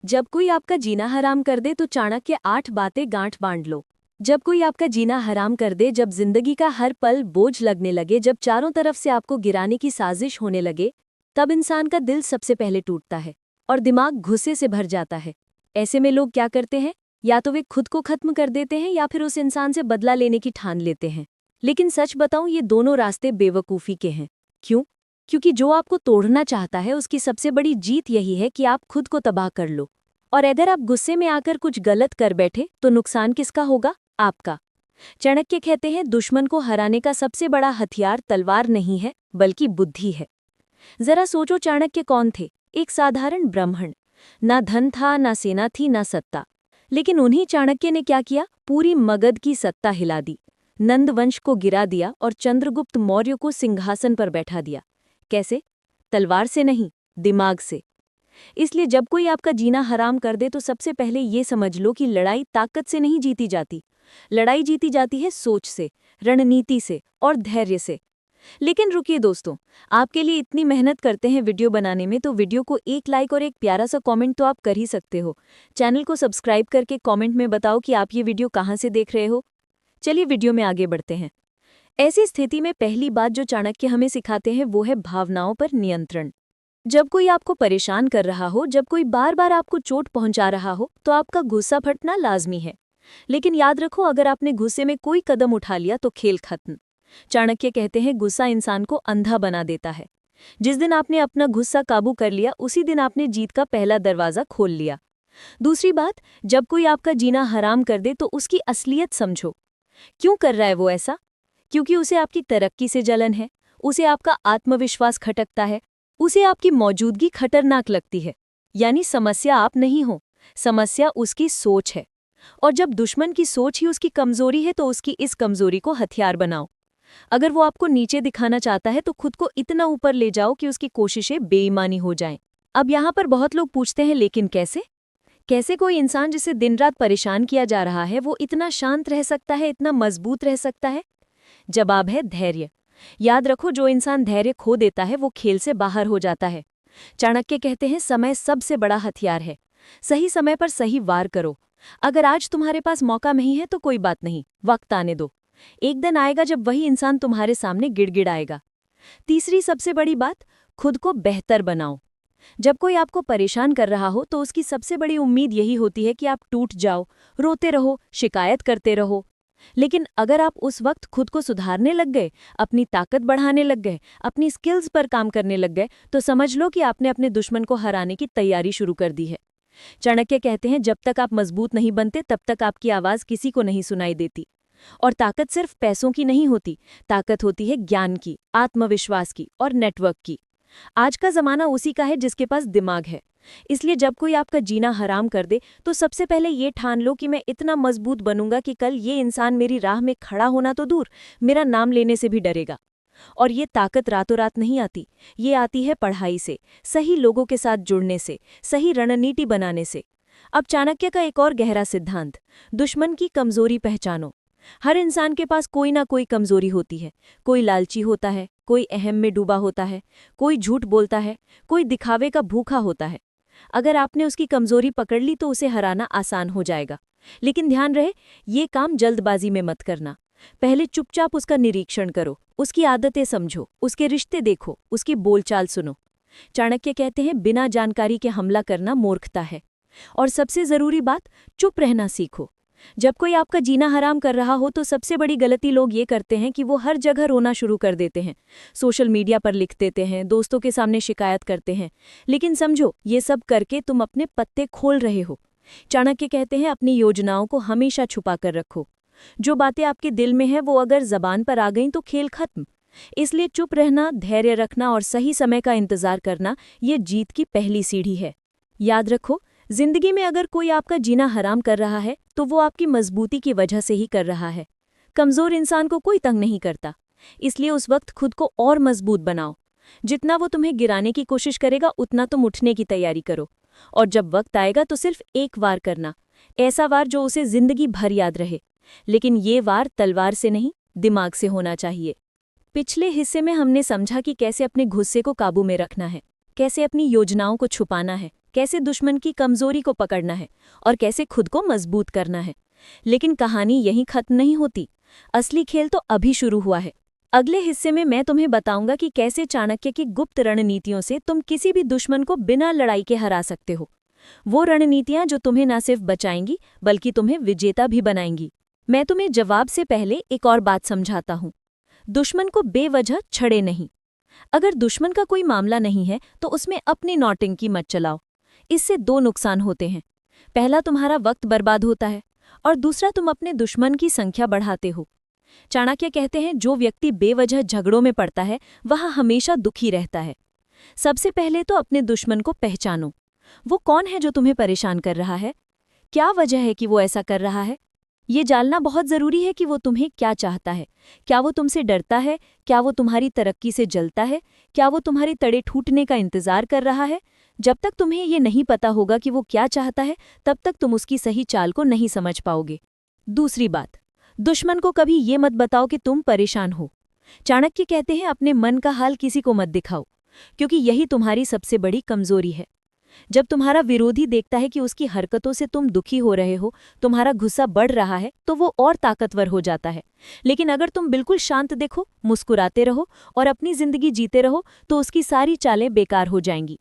जब कोई आपका जीना हराम कर दे तो चाणक्य 8 बातें गांठ बांध लो। जब कोई आपका जीना हराम कर दे, जब जिंदगी का हर पल बोझ लगने लगे, जब चारों तरफ से आपको गिराने की साजिश होने लगे, तब इंसान का दिल सबसे पहले टूटता है और दिमाग गुस्से से भर जाता है। ऐसे में लोग क्या करते हैं? या तो वे खुद को खत्म कर देते हैं या फिर उस इंसान से बदला लेने की ठान लेते हैं। लेकिन सच बताऊं, ये दोनों रास्ते बेवकूफ़ी के हैं। क्यों? क्योंकि जो आपको तोड़ना चाहता है उसकी सबसे बड़ी जीत यही है कि आप खुद को तबाह कर लो। और अगर आप गुस्से में आकर कुछ गलत कर बैठे तो नुकसान किसका होगा? आपका। चाणक्य कहते हैं, दुश्मन को हराने का सबसे बड़ा हथियार तलवार नहीं है बल्कि बुद्धि है। जरा सोचो, चाणक्य कौन थे? एक साधारण ब्राह्मण। ना धन था, ना सेना थी, ना सत्ता। लेकिन उन्हीं चाणक्य ने क्या किया? पूरी मगध की सत्ता हिला दी, नंद वंश को गिरा दिया और चंद्रगुप्त मौर्य को सिंहासन पर बैठा दिया। कैसे? तलवार से नहीं, दिमाग से। इसलिए जब कोई आपका जीना हराम कर दे तो सबसे पहले ये समझ लो कि लड़ाई ताकत से नहीं जीती जाती। लड़ाई जीती जाती है सोच से, रणनीति से और धैर्य से। लेकिन रुकिए दोस्तों, आपके लिए इतनी मेहनत करते हैं वीडियो बनाने में, तो वीडियो को एक लाइक और एक प्यारा सा कमेंट तो आप कर ही सकते हो। चैनल को सब्सक्राइब करके कमेंट में बताओ कि आप ये वीडियो कहाँ से देख रहे हो। चलिए वीडियो में आगे बढ़ते हैं। ऐसी स्थिति में पहली बात जो चाणक्य हमें सिखाते हैं वो है भावनाओं पर नियंत्रण। जब कोई आपको परेशान कर रहा हो, जब कोई बार बार आपको चोट पहुंचा रहा हो, तो आपका गुस्सा फटना लाजमी है। लेकिन याद रखो, अगर आपने गुस्से में कोई कदम उठा लिया तो खेल खत्म। चाणक्य कहते हैं, गुस्सा इंसान को अंधा बना देता है। जिस दिन आपने अपना गुस्सा काबू कर लिया, उसी दिन आपने जीत का पहला दरवाजा खोल लिया। दूसरी बात, जब कोई आपका जीना हराम कर दे तो उसकी असलियत समझो। क्यों कर रहा है वो ऐसा? क्योंकि उसे आपकी तरक्की से जलन है, उसे आपका आत्मविश्वास खटकता है, उसे आपकी मौजूदगी खतरनाक लगती है। यानी समस्या आप नहीं हो, समस्या उसकी सोच है। और जब दुश्मन की सोच ही उसकी कमजोरी है तो उसकी इस कमजोरी को हथियार बनाओ। अगर वो आपको नीचे दिखाना चाहता है तो खुद को इतना ऊपर ले जाओ कि उसकी कोशिशें बेईमानी हो जाएं। अब यहाँ पर बहुत लोग पूछते हैं, लेकिन कैसे? कैसे कोई इंसान जिसे दिन रात परेशान किया जा रहा है वो इतना शांत रह सकता है, इतना मजबूत रह सकता है? जवाब है धैर्य। याद रखो, जो इंसान धैर्य खो देता है वो खेल से बाहर हो जाता है। चाणक्य कहते हैं, समय सबसे बड़ा हथियार है। सही समय पर सही वार करो। अगर आज तुम्हारे पास मौका नहीं है तो कोई बात नहीं, वक्त आने दो। एक दिन आएगा जब वही इंसान तुम्हारे सामने गिड़गिड़ाएगा। तीसरी सबसे बड़ी बात, खुद को बेहतर बनाओ। जब कोई आपको परेशान कर रहा हो तो उसकी सबसे बड़ी उम्मीद यही होती है कि आप टूट जाओ, रोते रहो, शिकायत करते रहो। लेकिन अगर आप उस वक्त खुद को सुधारने लग गए, अपनी ताकत बढ़ाने लग गए, अपनी स्किल्स पर काम करने लग गए, तो समझ लो कि आपने अपने दुश्मन को हराने की तैयारी शुरू कर दी है। चाणक्य कहते हैं, जब तक आप मजबूत नहीं बनते तब तक आपकी आवाज किसी को नहीं सुनाई देती। और ताकत सिर्फ पैसों की नहीं होती, ताकत होती है ज्ञान की, आत्मविश्वास की और नेटवर्क की। आज का जमाना उसी का है जिसके पास दिमाग है। इसलिए जब कोई आपका जीना हराम कर दे तो सबसे पहले ये ठान लो कि मैं इतना मजबूत बनूंगा कि कल ये इंसान मेरी राह में खड़ा होना तो दूर, मेरा नाम लेने से भी डरेगा। और ये ताकत रातों रात नहीं आती, ये आती है पढ़ाई से, सही लोगों के साथ जुड़ने से, सही रणनीति बनाने से। अब चाणक्य का एक और गहरा सिद्धांत, दुश्मन की कमजोरी पहचानो। हर इंसान के पास कोई ना कोई कमजोरी होती है। कोई लालची होता है, कोई अहम में डूबा होता है, कोई झूठ बोलता है, कोई दिखावे का भूखा होता है। अगर आपने उसकी कमजोरी पकड़ ली तो उसे हराना आसान हो जाएगा। लेकिन ध्यान रहे, ये काम जल्दबाजी में मत करना। पहले चुपचाप उसका निरीक्षण करो, उसकी आदतें समझो, उसके रिश्ते देखो, उसकी बोलचाल सुनो। चाणक्य कहते हैं, बिना जानकारी के हमला करना मूर्खता है। और सबसे जरूरी बात, चुप रहना सीखो। जब कोई आपका जीना हराम कर रहा हो तो सबसे बड़ी गलती लोग ये करते हैं कि वो हर जगह रोना शुरू कर देते हैं, सोशल मीडिया पर लिख देते हैं, दोस्तों के सामने शिकायत करते हैं। लेकिन समझो, ये सब करके तुम अपने पत्ते खोल रहे हो। चाणक्य कहते हैं, अपनी योजनाओं को हमेशा छुपा कर रखो। जो बातें आपके दिल में हैं वो अगर जबान पर आ गईं तो खेल खत्म। इसलिए चुप रहना, धैर्य रखना और सही समय का इंतजार करना, ये जीत की पहली सीढ़ी है। याद रखो, जिंदगी में अगर कोई आपका जीना हराम कर रहा है तो वो आपकी मजबूती की वजह से ही कर रहा है। कमजोर इंसान को कोई तंग नहीं करता। इसलिए उस वक्त खुद को और मजबूत बनाओ। जितना वो तुम्हें गिराने की कोशिश करेगा उतना तुम उठने की तैयारी करो। और जब वक्त आएगा तो सिर्फ एक वार करना, ऐसा वार जो उसे जिंदगी भर याद रहे। लेकिन ये वार तलवार से नहीं, दिमाग से होना चाहिए। पिछले हिस्से में हमने समझा कि कैसे अपने गुस्से को काबू में रखना है, कैसे अपनी योजनाओं को छुपाना है, कैसे दुश्मन की कमजोरी को पकड़ना है और कैसे खुद को मजबूत करना है। लेकिन कहानी यहीं खत्म नहीं होती। असली खेल तो अभी शुरू हुआ है। अगले हिस्से में मैं तुम्हें बताऊंगा कि कैसे चाणक्य की गुप्त रणनीतियों से तुम किसी भी दुश्मन को बिना लड़ाई के हरा सकते हो। वो रणनीतियां जो तुम्हें न सिर्फ बचाएंगी बल्कि तुम्हें विजेता भी बनाएंगी। मैं तुम्हें जवाब से पहले एक और बात समझाता हूं। दुश्मन को बेवजह छड़े नहीं। अगर दुश्मन का कोई मामला नहीं है तो उसमें अपनी नौटंकी मत चलाओ। इससे दो नुकसान होते हैं। पहला, तुम्हारा वक्त बर्बाद होता है और दूसरा, तुम अपने दुश्मन की संख्या बढ़ाते हो। चाणक्य कहते हैं, जो व्यक्ति बेवजह झगड़ों में पड़ता है वह हमेशा दुखी रहता है। सबसे पहले तो अपने दुश्मन को पहचानो। वो कौन है जो तुम्हें परेशान कर रहा है? क्या वजह है कि वो ऐसा कर रहा है? ये जानना बहुत जरूरी है कि वो तुम्हें क्या चाहता है। क्या वो तुमसे डरता है? क्या वो तुम्हारी तरक्की से जलता है? क्या वो तुम्हारे तड़े टूटने का इंतजार कर रहा है? जब तक तुम्हें ये नहीं पता होगा कि वो क्या चाहता है, तब तक तुम उसकी सही चाल को नहीं समझ पाओगे। दूसरी बात, दुश्मन को कभी ये मत बताओ कि तुम परेशान हो। चाणक्य कहते हैं, अपने मन का हाल किसी को मत दिखाओ, क्योंकि यही तुम्हारी सबसे बड़ी कमजोरी है। जब तुम्हारा विरोधी देखता है कि उसकी हरकतों से तुम दुखी हो रहे हो, तुम्हारा गुस्सा बढ़ रहा है, तो वो और ताकतवर हो जाता है। लेकिन अगर तुम बिल्कुल शांत देखो, मुस्कुराते रहो और अपनी जिंदगी जीते रहो, तो उसकी सारी चालें बेकार हो जाएंगी।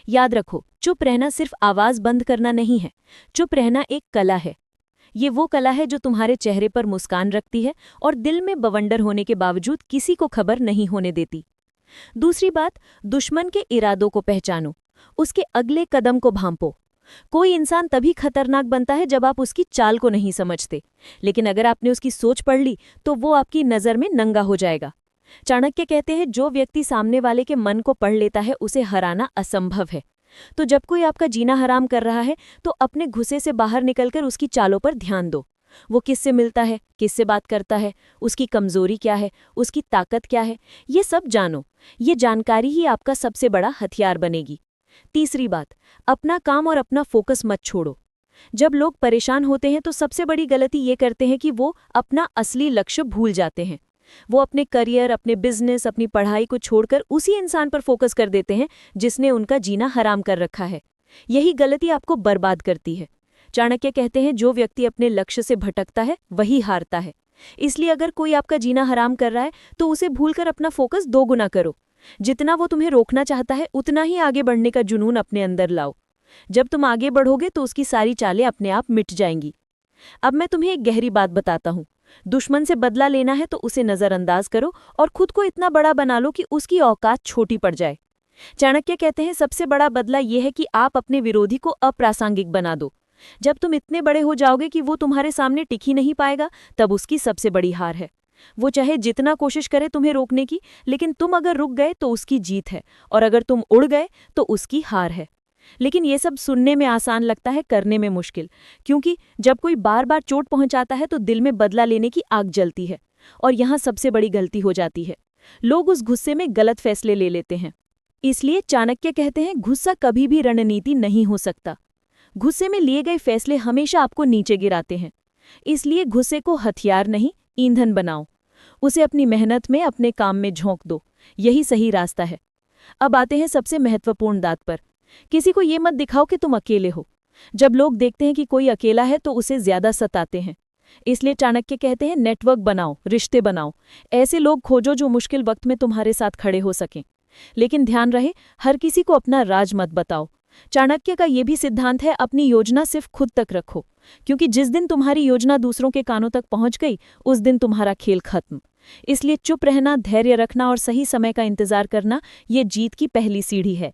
याद रखो, चुप रहना सिर्फ आवाज बंद करना नहीं है। चुप रहना एक कला है। ये वो कला है जो तुम्हारे चेहरे पर मुस्कान रखती है और दिल में बवंडर होने के बावजूद किसी को खबर नहीं होने देती। दूसरी बात, दुश्मन के इरादों को पहचानो, उसके अगले कदम को भांपो। कोई इंसान तभी खतरनाक बनता है जब आप उसकी चाल को नहीं समझते, लेकिन अगर आपने उसकी सोच पढ़ ली तो वो आपकी नज़र में नंगा हो जाएगा। चाणक्य कहते हैं, जो व्यक्ति सामने वाले के मन को पढ़ लेता है उसे हराना असंभव है। तो जब कोई आपका जीना हराम कर रहा है तो अपने गुस्से से बाहर निकलकर उसकी चालों पर ध्यान दो। वो किससे मिलता है, किससे बात करता है, उसकी कमजोरी क्या है, उसकी ताकत क्या है, ये सब जानो। ये जानकारी ही आपका सबसे बड़ा हथियार बनेगी। तीसरी बात, अपना काम और अपना फोकस मत छोड़ो। जब लोग परेशान होते हैं तो सबसे बड़ी गलती ये करते हैं कि वो अपना असली लक्ष्य भूल जाते हैं। वो अपने करियर, अपने बिजनेस, अपनी पढ़ाई को छोड़कर उसी इंसान पर फोकस कर देते हैं जिसने उनका जीना हराम कर रखा है। यही गलती आपको बर्बाद करती है। चाणक्य कहते हैं, जो व्यक्ति अपने लक्ष्य से भटकता है वही हारता है। इसलिए अगर कोई आपका जीना हराम कर रहा है तो उसे भूलकर अपना फोकस दोगुना करो। जितना वो तुम्हें रोकना चाहता है उतना ही आगे बढ़ने का जुनून अपने अंदर लाओ। जब तुम आगे बढ़ोगे तो उसकी सारी चालें अपने आप मिट जाएंगी। अब मैं तुम्हें एक गहरी बात बताता हूँ। दुश्मन से बदला लेना है तो उसे नज़रअंदाज करो और खुद को इतना बड़ा बना लो कि उसकी औकात छोटी पड़ जाए। चाणक्य कहते हैं, सबसे बड़ा बदला यह है कि आप अपने विरोधी को अप्रासंगिक बना दो। जब तुम इतने बड़े हो जाओगे कि वो तुम्हारे सामने टिक ही नहीं पाएगा, तब उसकी सबसे बड़ी हार है। वो चाहे जितना कोशिश करे तुम्हें रोकने की, लेकिन तुम अगर रुक गए तो उसकी जीत है, और अगर तुम उड़ गए तो उसकी हार है। लेकिन ये सब सुनने में आसान लगता है, करने में मुश्किल, क्योंकि जब कोई बार बार चोट पहुंचाता है तो दिल में बदला लेने की आग जलती है, और यहाँ सबसे बड़ी गलती हो जाती है। लोग उस गुस्से में गलत फैसले ले लेते हैं। इसलिए चाणक्य कहते हैं, गुस्सा कभी भी रणनीति नहीं हो सकता। गुस्से में लिए गए फैसले हमेशा आपको नीचे गिराते हैं। इसलिए गुस्से को हथियार नहीं, ईंधन बनाओ। उसे अपनी मेहनत में, अपने काम में झोंक दो। यही सही रास्ता है। अब आते हैं सबसे महत्वपूर्ण बात पर। किसी को ये मत दिखाओ कि तुम अकेले हो। जब लोग देखते हैं कि कोई अकेला है तो उसे ज्यादा सताते हैं। इसलिए चाणक्य कहते हैं, नेटवर्क बनाओ, रिश्ते बनाओ। ऐसे लोग खोजो जो मुश्किल वक्त में तुम्हारे साथ खड़े हो सकें। लेकिन ध्यान रहे, हर किसी को अपना राज मत बताओ। चाणक्य का यह भी सिद्धांत है, अपनी योजना सिर्फ खुद तक रखो, क्योंकि जिस दिन तुम्हारी योजना दूसरों के कानों तक पहुंच गई, उस दिन तुम्हारा खेल खत्म। इसलिए चुप रहना, धैर्य रखना और सही समय का इंतजार करना, ये जीत की पहली सीढ़ी है।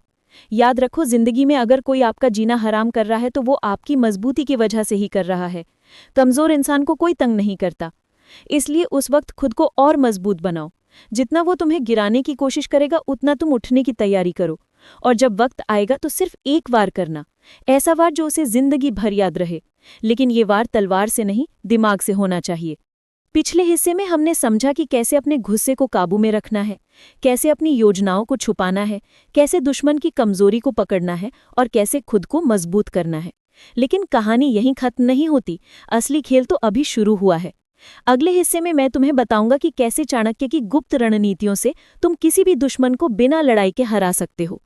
याद रखो, जिंदगी में अगर कोई आपका जीना हराम कर रहा है तो वो आपकी मजबूती की वजह से ही कर रहा है। कमजोर इंसान को कोई तंग नहीं करता। इसलिए उस वक्त खुद को और मजबूत बनाओ। जितना वो तुम्हें गिराने की कोशिश करेगा उतना तुम उठने की तैयारी करो। और जब वक्त आएगा तो सिर्फ एक वार करना, ऐसा वार जो उसे जिंदगी भर याद रहे। लेकिन ये वार तलवार से नहीं, दिमाग से होना चाहिए। पिछले हिस्से में हमने समझा कि कैसे अपने गुस्से को काबू में रखना है, कैसे अपनी योजनाओं को छुपाना है, कैसे दुश्मन की कमजोरी को पकड़ना है और कैसे खुद को मजबूत करना है। लेकिन कहानी यहीं खत्म नहीं होती। असली खेल तो अभी शुरू हुआ है। अगले हिस्से में मैं तुम्हें बताऊंगा कि कैसे चाणक्य की गुप्त रणनीतियों से तुम किसी भी दुश्मन को बिना लड़ाई के हरा सकते हो।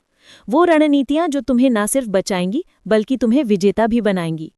वो रणनीतियां जो तुम्हें ना सिर्फ बचाएंगी बल्कि तुम्हें विजेता भी बनाएंगी।